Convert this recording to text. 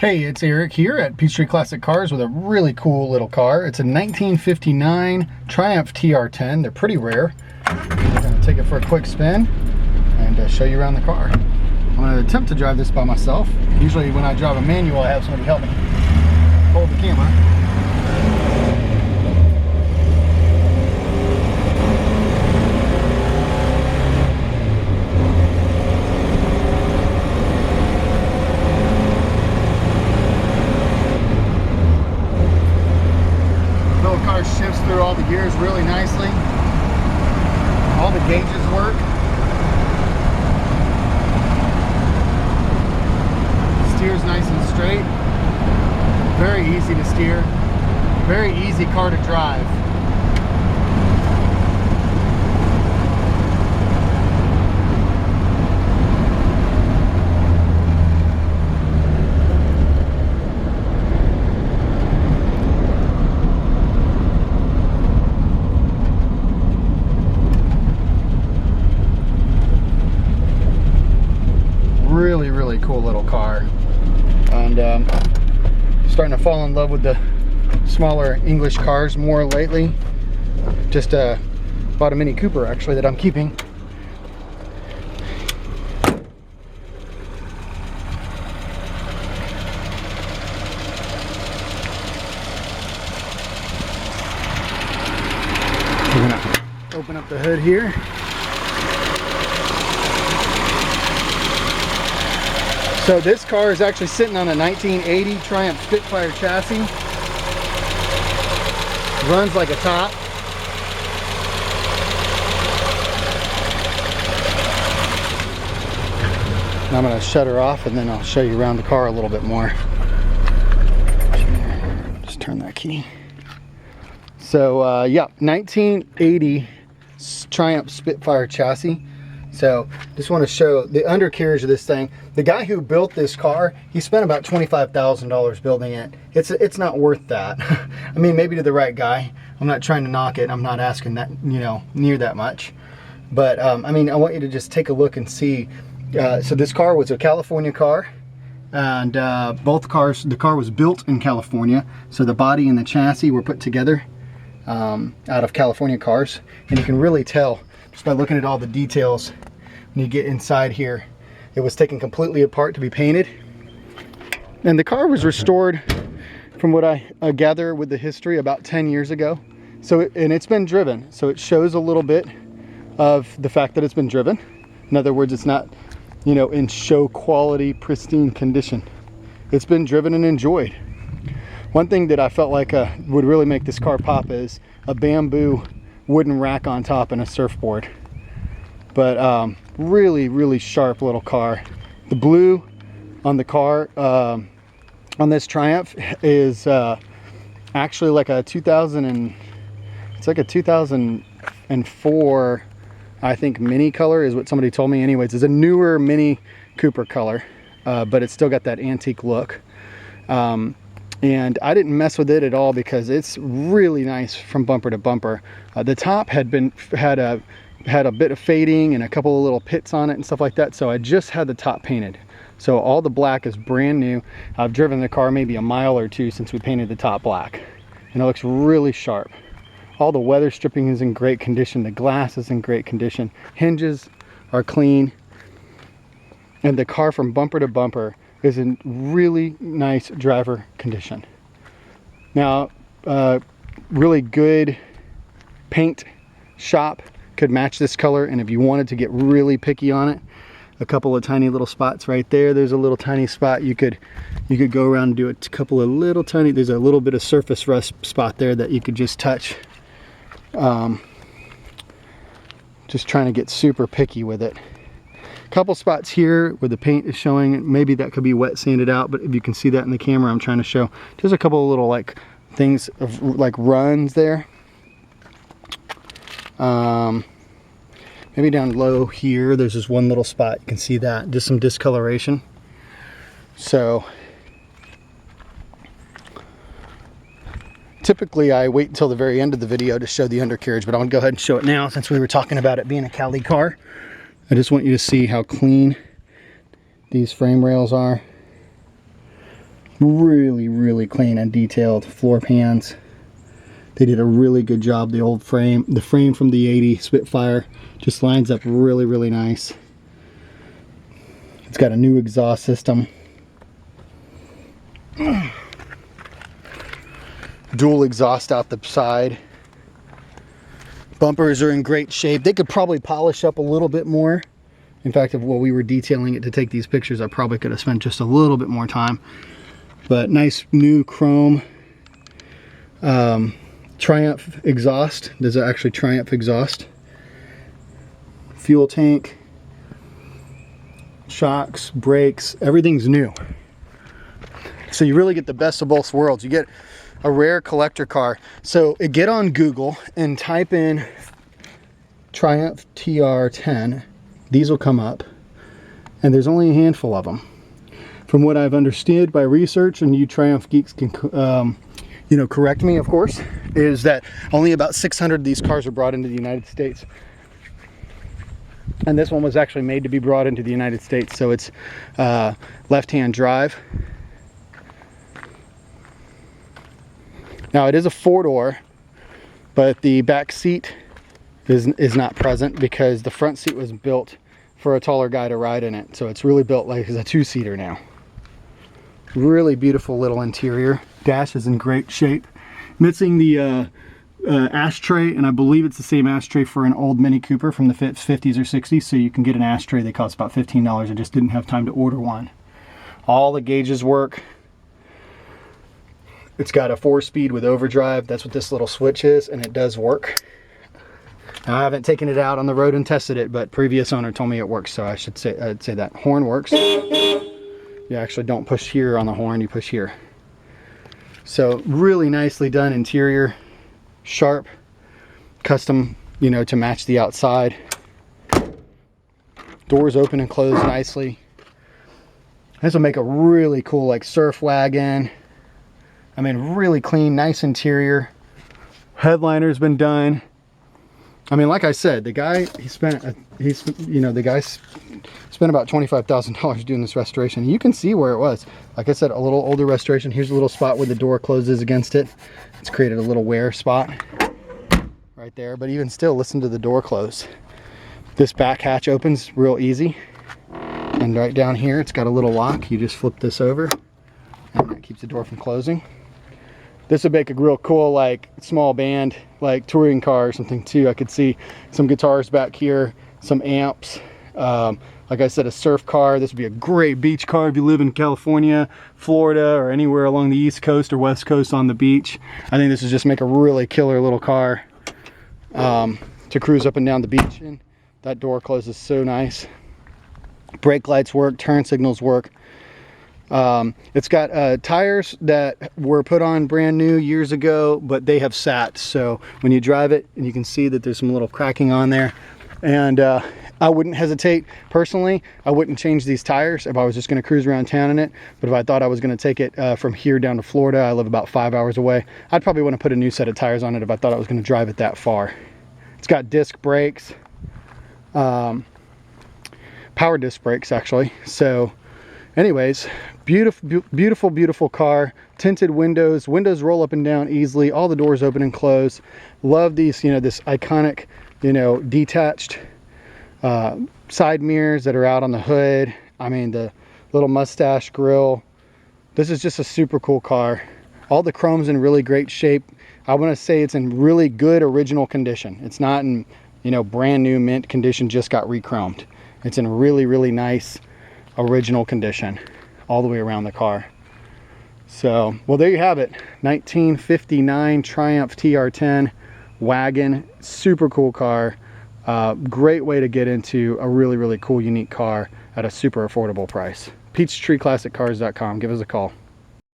Hey, it's Eric here at Peachtree Classic Cars with a really cool little car. It's a 1959 Triumph TR10. They're pretty rare. I'm going to take it for a quick spin and show you around the car. I'm going to attempt to drive this by myself. Usually when I drive a manual, I have somebody help me hold the camera. Shifts through all the gears really nicely. All the gauges work. Steers nice and straight. Very easy to steer. Very easy car to drive. Really cool little car, and starting to fall in love with the smaller English cars more lately. Just bought a Mini Cooper actually that I'm keeping. We're gonna open up the hood here. So this car is actually sitting on a 1980 Triumph Spitfire chassis. Runs like a top. And I'm going to shut her off and then I'll show you around the car a little bit more. Just turn that key. So yeah, 1980 Triumph Spitfire chassis. So just want to show the undercarriage of this thing. The guy who built this car, he spent about $25,000 building it. It's not worth that. I mean, maybe to the right guy. I'm not trying to knock it. I'm not asking that, you know, near that much. But I mean, I want you to just take a look and see. So this car was a California car, and both cars, the car was built in California. So the body and the chassis were put together out of California cars, and you can really tell just by looking at all the details. When you get inside here, it was taken completely apart to be painted, and the car was restored, from what I gather with the history, about 10 years ago. So and it's been driven, so it shows a little bit of the fact that it's been driven. In other words, it's not, you know, in show quality pristine condition. It's been driven and enjoyed. One thing that I felt like would really make this car pop is a bamboo wooden rack on top and a surfboard. But really sharp little car. The blue on the car on this Triumph is actually like a 2004 I think Mini color is what somebody told me. Anyways, it's a newer Mini Cooper color, but it's still got that antique look. And I didn't mess with it at all because it's really nice from bumper to bumper. The top had a bit of fading and a couple of little pits on it and stuff like that, so I just had the top painted. So all the black is brand new. I've driven the car maybe a mile or two since we painted the top black, and it looks really sharp. All the weather stripping is in great condition. The glass is in great condition. Hinges are clean, and the car from bumper to bumper is in really nice driver condition. Now, really good paint shop could match this color, and if you wanted to get really picky on it, a couple of tiny little spots right there. There's a little tiny spot you could go around and do a couple of little tiny, there's a little bit of surface rust spot there that you could just touch. Just trying to get super picky with it. Couple spots here where the paint is showing, maybe that could be wet sanded out, but if you can see that in the camera, I'm trying to show just a couple of little like things of like runs there. Maybe down low here, there's just one little spot, you can see that, just some discoloration. So typically I wait until the very end of the video to show the undercarriage, but I'll go ahead and show it now since we were talking about it being a Cali car. I just want you to see how clean these frame rails are. Really, really clean and detailed floor pans. They did a really good job. The old frame, the frame from the 80 Spitfire just lines up really, really nice. It's got a new exhaust system. Dual exhaust out the side. Bumpers are in great shape. They could probably polish up a little bit more. In fact, while we were detailing it to take these pictures, I probably could have spent just a little bit more time. But nice new chrome. Triumph exhaust. There's actually Triumph exhaust. Fuel tank. Shocks, brakes, everything's new. So you really get the best of both worlds. You get a rare collector car. So get on Google and type in Triumph TR10. These will come up, and there's only a handful of them. From what I've understood by research, and you Triumph geeks can you know, correct me, of course, is that only about 600 of these cars are brought into the United States. And this one was actually made to be brought into the United States. So it's left-hand drive. Now it is a 4-door, but the back seat is not present because the front seat was built for a taller guy to ride in it. So it's really built like a 2-seater now. Really beautiful little interior. Dash is in great shape. Missing the ashtray, and I believe it's the same ashtray for an old Mini Cooper from the 50s or 60s. So you can get an ashtray. They cost about $15. I just didn't have time to order one. All the gauges work. It's got a 4-speed with overdrive. That's what this little switch is, and it does work. Now, I haven't taken it out on the road and tested it, but previous owner told me it works, so I should say I'd say that. Horn works. You actually don't push here on the horn, you push here. So really nicely done interior, sharp, custom, you know, to match the outside. Doors open and close nicely. This will make a really cool like surf wagon. I mean, really clean, nice interior. Headliner's been done. I mean, like I said, the guy, spent about $25,000 doing this restoration. You can see where it was. Like I said, a little older restoration. Here's a little spot where the door closes against it. It's created a little wear spot right there. But even still, listen to the door close. This back hatch opens real easy. And right down here, it's got a little lock. You just flip this over, and that keeps the door from closing. This would make a real cool, like, small band, like touring car or something too. I could see some guitars back here, some amps. Like I said, a surf car. This would be a great beach car if you live in California, Florida, or anywhere along the East Coast or West Coast on the beach. I think this would just make a really killer little car to cruise up and down the beach in. That door closes so nice. Brake lights work, turn signals work. It's got tires that were put on brand new years ago, but they have sat. So when you drive it, and you can see that there's some little cracking on there. And I wouldn't hesitate, personally, I wouldn't change these tires if I was just going to cruise around town in it. But if I thought I was going to take it from here down to Florida, I live about 5 hours away, I'd probably want to put a new set of tires on it if I thought I was going to drive it that far. It's got disc brakes, power disc brakes actually. So anyways, beautiful, beautiful car. Tinted windows roll up and down easily. All the doors open and close. Love these, you know, this iconic, you know, detached side mirrors that are out on the hood. I mean, the little mustache grill. This is just a super cool car. All the chrome's in really great shape. I want to say it's in really good original condition. It's not in, you know, brand new mint condition, just got re-chromed. It's in really, really nice original condition all the way around the car. So, well, there you have it. 1959 Triumph TR10 Wagon. Super cool car. Great way to get into a really, really cool, unique car at a super affordable price. PeachtreeClassicCars.com. Give us a call.